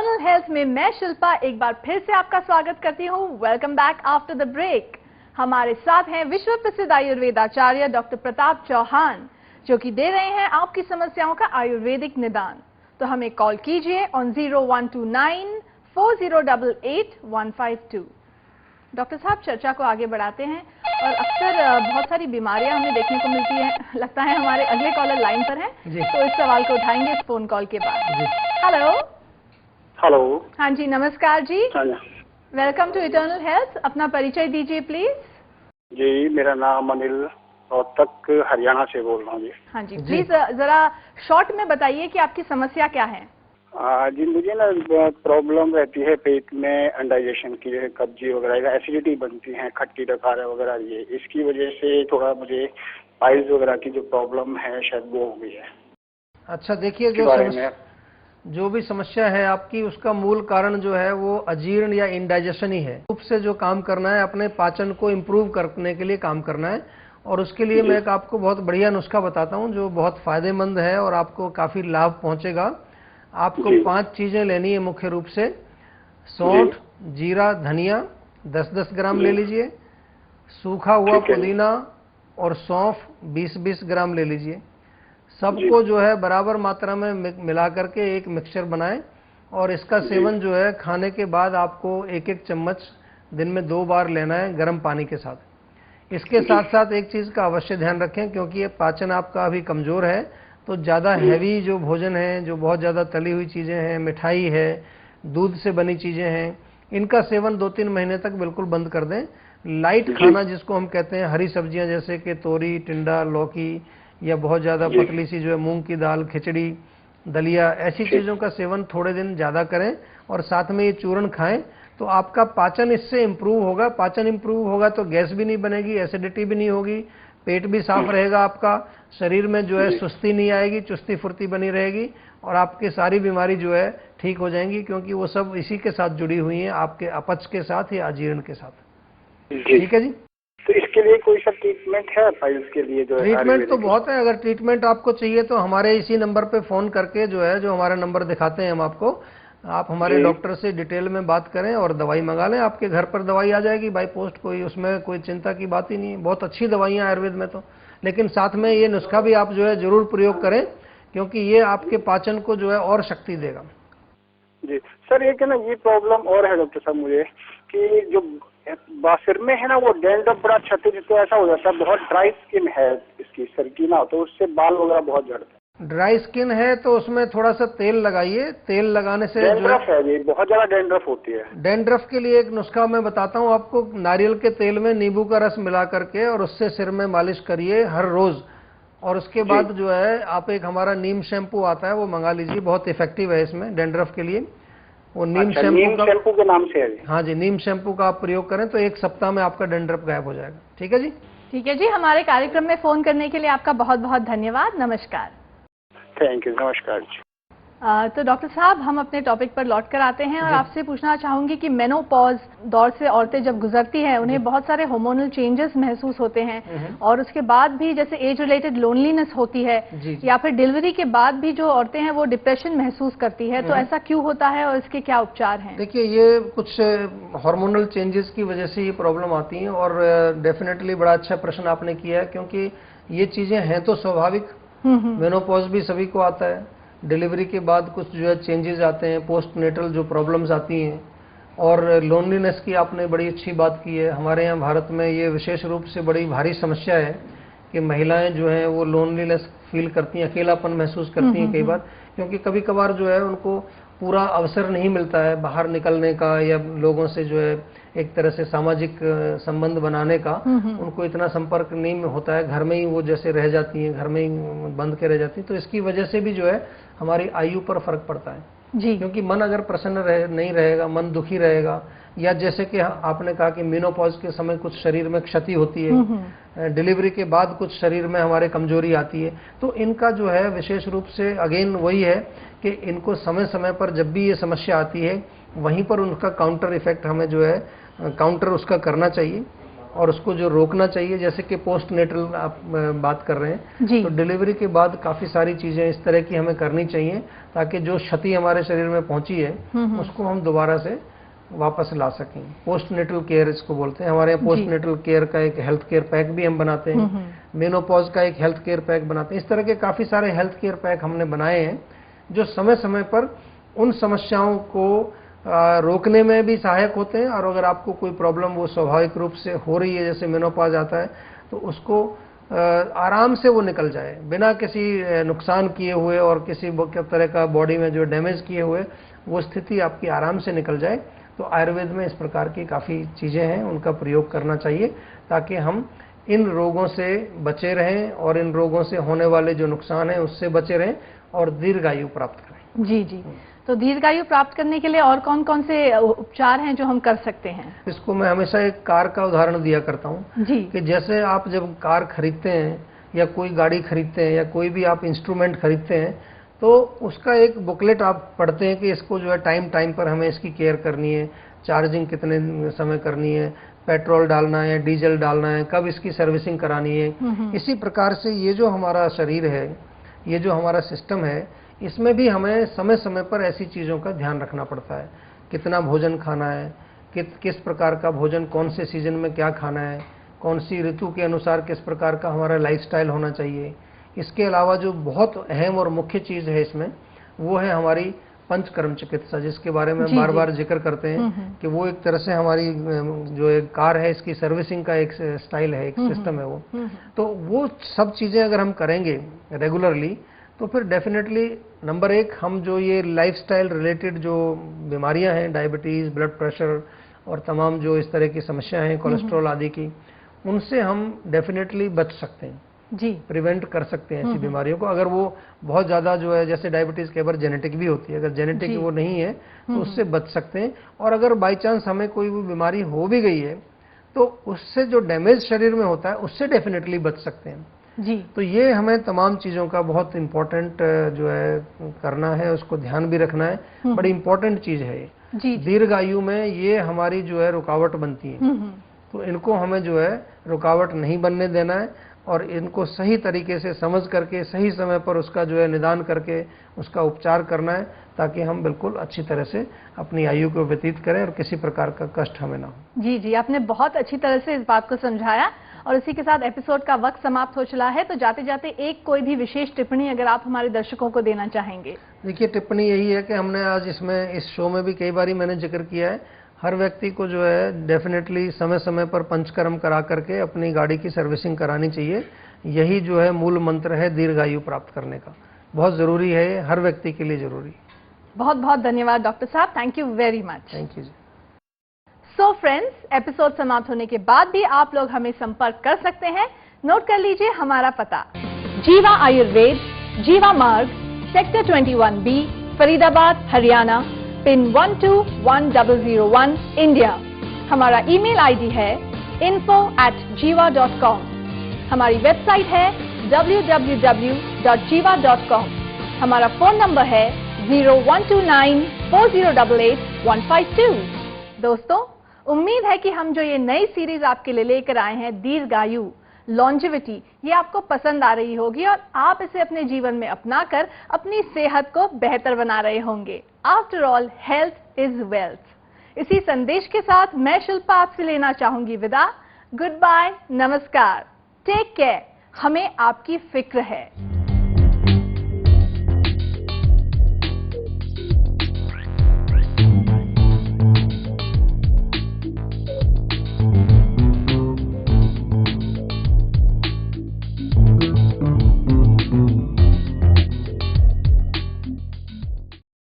Eternal health में मैं शिल्पा एक बार फिर से आपका स्वागत करती हूँ। Welcome back after the break. हमारे साथ हैं विश्व प्रसिद्ध आयुर्वेदाचार्य डॉक्टर प्रताप चौहान, जो कि दे रहे हैं आपकी समस्याओं का आयुर्वेदिक निदान। तो हमें कॉल कीजिए ऑन 0129 4088 152। डॉक्टर साहब, चर्चा को आगे बढ़ाते हैं और अक्सर बहुत सारी बीमारियां हमें देखने को मिलती हैं। लगता है हमारे अगले कॉलर लाइन पर हैं, तो इस सवाल को उठाएंगे इस फोन कॉल के बाद। हेलो। हेलो। हाँ जी, नमस्कार जी। हाँ। Welcome to eternal health. अपना परिचय दीजिए प्लीज। जी, मेरा नाम अनिल रोहतक हरियाणा से बोल रहा हूँ जी। हाँ जी, प्लीज जरा शॉर्ट में बताइए कि आपकी समस्या क्या है। जी, मुझे ना प्रॉब्लम रहती है पेट में, इंडाइजेशन की, कब्जी वगैरह, एसिडिटी बनती है, खट्टी डकार वगैरह, ये इसकी वजह से थोड़ा मुझे पाइल्स वगैरह की जो प्रॉब्लम है शायद वो हो गई है। अच्छा, देखिए, जो भी समस्या है आपकी, उसका मूल कारण जो है वो अजीर्ण या इंडाइजेशन ही है। रूप से जो काम करना है, अपने पाचन को इम्प्रूव करने के लिए काम करना है। और उसके लिए मैं एक आपको बहुत बढ़िया नुस्खा बताता हूँ जो बहुत फायदेमंद है और आपको काफी लाभ पहुंचेगा। आपको 5 चीजें लेनी है मुख्य रूप से। सौंठ, जीरा, धनिया 10-10 ग्राम ले लीजिए। सूखा हुआ पुदीना और सौंफ 20-20 ग्राम ले लीजिए। सबको जो है बराबर मात्रा में मिला करके एक मिक्सचर बनाएं और इसका सेवन जो है खाने के बाद आपको 1-1 चम्मच दिन में 2 बार लेना है गर्म पानी के साथ। इसके साथ साथ एक चीज का अवश्य ध्यान रखें, क्योंकि ये पाचन आपका अभी कमजोर है, तो ज्यादा हैवी जो भोजन है, जो बहुत ज्यादा तली हुई चीजें हैं, मिठाई है, दूध से बनी चीजें हैं, इनका सेवन 2-3 महीने तक बिल्कुल बंद कर दें। लाइट खाना जिसको हम कहते हैं, हरी सब्जियां जैसे कि तोरी, टिंडा, लौकी, या बहुत ज्यादा पतली सी जो है मूंग की दाल, खिचड़ी, दलिया, ऐसी चीजों का सेवन थोड़े दिन ज्यादा करें और साथ में ये चूर्ण खाएं, तो आपका पाचन इससे इंप्रूव होगा। पाचन इंप्रूव होगा तो गैस भी नहीं बनेगी, एसिडिटी भी नहीं होगी, पेट भी साफ रहेगा आपका, शरीर में जो है सुस्ती नहीं आएगी, चुस्ती फुर्ती बनी रहेगी और आपकी सारी बीमारी जो है ठीक हो जाएंगी, क्योंकि वो सब इसी के साथ जुड़ी हुई हैं, आपके अपच के साथ या अजीर्ण के साथ। ठीक है जी। तो इसके लिए कोई सा ट्रीटमेंट है पाइल्स के लिए? जो ट्रीटमेंट तो बहुत है। अगर ट्रीटमेंट आपको चाहिए तो हमारे इसी नंबर पे फोन करके जो है, जो हमारा नंबर दिखाते हैं हम आपको, आप हमारे डॉक्टर से डिटेल में बात करें और दवाई मंगा लें। आपके घर पर दवाई आ जाएगी बाय पोस्ट, कोई उसमें कोई चिंता की बात ही नहीं है। बहुत अच्छी दवाइयां आयुर्वेद में तो। लेकिन साथ में ये नुस्खा भी आप जो है जरूर प्रयोग करें, क्योंकि ये आपके पाचन को जो है और शक्ति देगा। जी सर, एक है ना ये प्रॉब्लम और है डॉक्टर साहब मुझे, कि जो सिर में है ना वो डैंड्रफ बड़ा क्षति, तो ऐसा हो जाता है। बहुत ड्राई स्किन है इसकी सर की ना, तो उससे बाल वगैरह बहुत झड़ते हैं। ड्राई स्किन है तो उसमें थोड़ा सा तेल लगाइए। तेल लगाने से डैंड्रफ है जी, बहुत ज्यादा डैंड्रफ होती है। डैंड्रफ के लिए एक नुस्खा मैं बताता हूँ आपको। नारियल के तेल में नींबू का रस मिला करके और उससे सिर में मालिश करिए हर रोज। और उसके बाद जो है आप एक हमारा नीम शैम्पू आता है वो मंगा लीजिए, बहुत इफेक्टिव है इसमें डैंड्रफ के लिए। वो नीम शैम्पू के नाम से है। हाँ जी, नीम शैम्पू का आप प्रयोग करें तो 1 सप्ताह में आपका डैंड्रफ गायब हो जाएगा। ठीक है जी। ठीक है जी, हमारे कार्यक्रम में फोन करने के लिए आपका बहुत बहुत धन्यवाद। नमस्कार। Thank you. नमस्कार जी। तो डॉक्टर साहब, हम अपने टॉपिक पर लौट कर आते हैं और आपसे पूछना चाहूंगी कि मेनोपॉज दौर से औरतें जब गुजरती हैं, उन्हें बहुत सारे हार्मोनल चेंजेस महसूस होते हैं और उसके बाद भी जैसे एज रिलेटेड लोनलीनेस होती है, या फिर डिलीवरी के बाद भी जो औरतें हैं वो डिप्रेशन महसूस करती है, तो ऐसा क्यों होता है और इसके क्या उपचार हैं? देखिए, ये कुछ हार्मोनल चेंजेस की वजह से ये प्रॉब्लम आती है और डेफिनेटली बड़ा अच्छा प्रश्न आपने किया है, क्योंकि ये चीजें हैं तो स्वाभाविक। मेनोपॉज भी सभी को आता है। डिलीवरी के बाद कुछ जो है चेंजेस आते हैं, पोस्टनेटल जो प्रॉब्लम्स आती हैं, और लोनलीनेस की आपने बड़ी अच्छी बात की है। हमारे यहाँ भारत में ये विशेष रूप से बड़ी भारी समस्या है कि महिलाएं जो हैं वो लोनलीनेस फील करती हैं, अकेलापन महसूस करती हैं कई बार, क्योंकि कभी कभार जो है उनको पूरा अवसर नहीं मिलता है बाहर निकलने का या लोगों से जो है एक तरह से सामाजिक संबंध बनाने का। उनको इतना संपर्क नहीं होता है, घर में ही वो जैसे रह जाती हैं, घर में ही बंद के रह जाती हैं। तो इसकी वजह से भी जो है हमारी आयु पर फर्क पड़ता है जी, क्योंकि मन अगर प्रसन्न नहीं रहेगा, मन दुखी रहेगा, या जैसे कि आपने कहा कि मेनोपॉज के समय कुछ शरीर में क्षति होती है, डिलीवरी के बाद कुछ शरीर में हमारे कमजोरी आती है, तो इनका जो है विशेष रूप से अगेन वही है कि इनको समय समय पर जब भी ये समस्या आती है वहीं पर उनका काउंटर इफेक्ट हमें जो है काउंटर उसका करना चाहिए। और उसको जो रोकना चाहिए, जैसे कि पोस्ट नेटल आप बात कर रहे हैं जी। तो डिलीवरी के बाद काफ़ी सारी चीज़ें इस तरह की हमें करनी चाहिए ताकि जो क्षति हमारे शरीर में पहुंची है उसको हम दोबारा से वापस ला सकें। पोस्ट नेटल केयर इसको बोलते हैं। हमारे यहाँ पोस्ट नेटल केयर का एक हेल्थ केयर पैक भी हम बनाते हैं, मेनोपॉज का एक हेल्थ केयर पैक बनाते हैं। इस तरह के काफ़ी सारे हेल्थ केयर पैक हमने बनाए हैं जो समय समय पर उन समस्याओं को रोकने में भी सहायक होते हैं, और अगर आपको कोई प्रॉब्लम वो स्वाभाविक रूप से हो रही है, जैसे मेनोपॉज आता है, तो उसको आराम से वो निकल जाए बिना किसी नुकसान किए हुए और किसी तरह का बॉडी में जो डैमेज किए हुए, वो स्थिति आपकी आराम से निकल जाए। तो आयुर्वेद में इस प्रकार की काफ़ी चीज़ें हैं, उनका प्रयोग करना चाहिए ताकि हम इन रोगों से बचे रहें और इन रोगों से होने वाले जो नुकसान है उससे बचे रहें और दीर्घायु प्राप्त करें। जी जी। तो दीर्घायु प्राप्त करने के लिए और कौन कौन से उपचार हैं जो हम कर सकते हैं? इसको मैं हमेशा एक कार का उदाहरण दिया करता हूँ जी, कि जैसे आप जब कार खरीदते हैं या कोई गाड़ी खरीदते हैं या कोई भी आप इंस्ट्रूमेंट खरीदते हैं, तो उसका एक बुकलेट आप पढ़ते हैं कि इसको जो है टाइम टाइम पर हमें इसकी केयर करनी है, चार्जिंग कितने समय करनी है, पेट्रोल डालना है, डीजल डालना है, कब इसकी सर्विसिंग करानी है। इसी प्रकार से ये जो हमारा शरीर है, ये जो हमारा सिस्टम है, इसमें भी हमें समय समय पर ऐसी चीज़ों का ध्यान रखना पड़ता है। कितना भोजन खाना है, किस प्रकार का भोजन, कौन से सीजन में क्या खाना है, कौन सी ऋतु के अनुसार किस प्रकार का हमारा लाइफस्टाइल होना चाहिए। इसके अलावा जो बहुत अहम और मुख्य चीज़ है इसमें, वो है हमारी पंचकर्म चिकित्सा, जिसके बारे में बार बार जिक्र करते हैं कि वो एक तरह से हमारी जो एक कार है इसकी सर्विसिंग का एक स्टाइल है, एक सिस्टम है वो। तो वो सब चीज़ें अगर हम करेंगे रेगुलरली तो फिर डेफिनेटली नंबर 1 हम जो ये लाइफस्टाइल रिलेटेड जो बीमारियां हैं, डायबिटीज़, ब्लड प्रेशर और तमाम जो इस तरह की समस्याएं हैं कोलेस्ट्रॉल आदि की, उनसे हम डेफिनेटली बच सकते हैं जी, प्रिवेंट कर सकते हैं ऐसी बीमारियों को। अगर वो बहुत ज़्यादा जो है, जैसे डायबिटीज़ कई बार जेनेटिक भी होती है, अगर जेनेटिक वो नहीं है तो उससे बच सकते हैं। और अगर बाई चांस हमें कोई भी बीमारी हो भी गई है तो उससे जो डैमेज शरीर में होता है उससे डेफिनेटली बच सकते हैं जी। तो ये हमें तमाम चीज़ों का बहुत इम्पोर्टेंट जो है करना है, उसको ध्यान भी रखना है। बड़ी इम्पोर्टेंट चीज़ है ये। दीर्घायु में ये हमारी जो है रुकावट बनती है, तो इनको हमें जो है रुकावट नहीं बनने देना है और इनको सही तरीके से समझ करके सही समय पर उसका जो है निदान करके उसका उपचार करना है, ताकि हम बिल्कुल अच्छी तरह से अपनी आयु को व्यतीत करें और किसी प्रकार का कष्ट हमें ना हो। जी जी, आपने बहुत अच्छी तरह से इस बात को समझाया और इसी के साथ एपिसोड का वक्त समाप्त हो चला है। तो जाते जाते एक कोई भी विशेष टिप्पणी अगर आप हमारे दर्शकों को देना चाहेंगे। देखिए, टिप्पणी यही है कि हमने आज इस शो में भी कई बार मैंने जिक्र किया है, हर व्यक्ति को जो है डेफिनेटली समय समय पर पंचकर्म करा करके अपनी गाड़ी की सर्विसिंग करानी चाहिए। यही जो है मूल मंत्र है दीर्घायु प्राप्त करने का। बहुत ज़रूरी है, हर व्यक्ति के लिए ज़रूरी। बहुत बहुत धन्यवाद डॉक्टर साहब, thank you very much. Thank you. So friends, episode समाप्त होने के बाद भी आप लोग हमें संपर्क कर सकते हैं। नोट कर लीजिए हमारा पता: जीवा आयुर्वेद, जीवा मार्ग, sector 21B, Faridabad, Haryana, pin 121001, India. हमारा ईमेल आईडी है info@jiva.com। हमारी वेबसाइट है www.jiva.com। हमारा फोन नंबर है 01294088-152। दोस्तों, उम्मीद है कि हम जो ये नई सीरीज आपके लिए लेकर आए हैं, दीर्घायु, लॉन्जेविटी, ये आपको पसंद आ रही होगी और आप इसे अपने जीवन में अपनाकर अपनी सेहत को बेहतर बना रहे होंगे। After all, health is wealth. इसी संदेश के साथ मैं शिल्पा आपसे लेना चाहूंगी विदा। गुड बाय, नमस्कार, टेक केयर। हमें आपकी फिक्र है।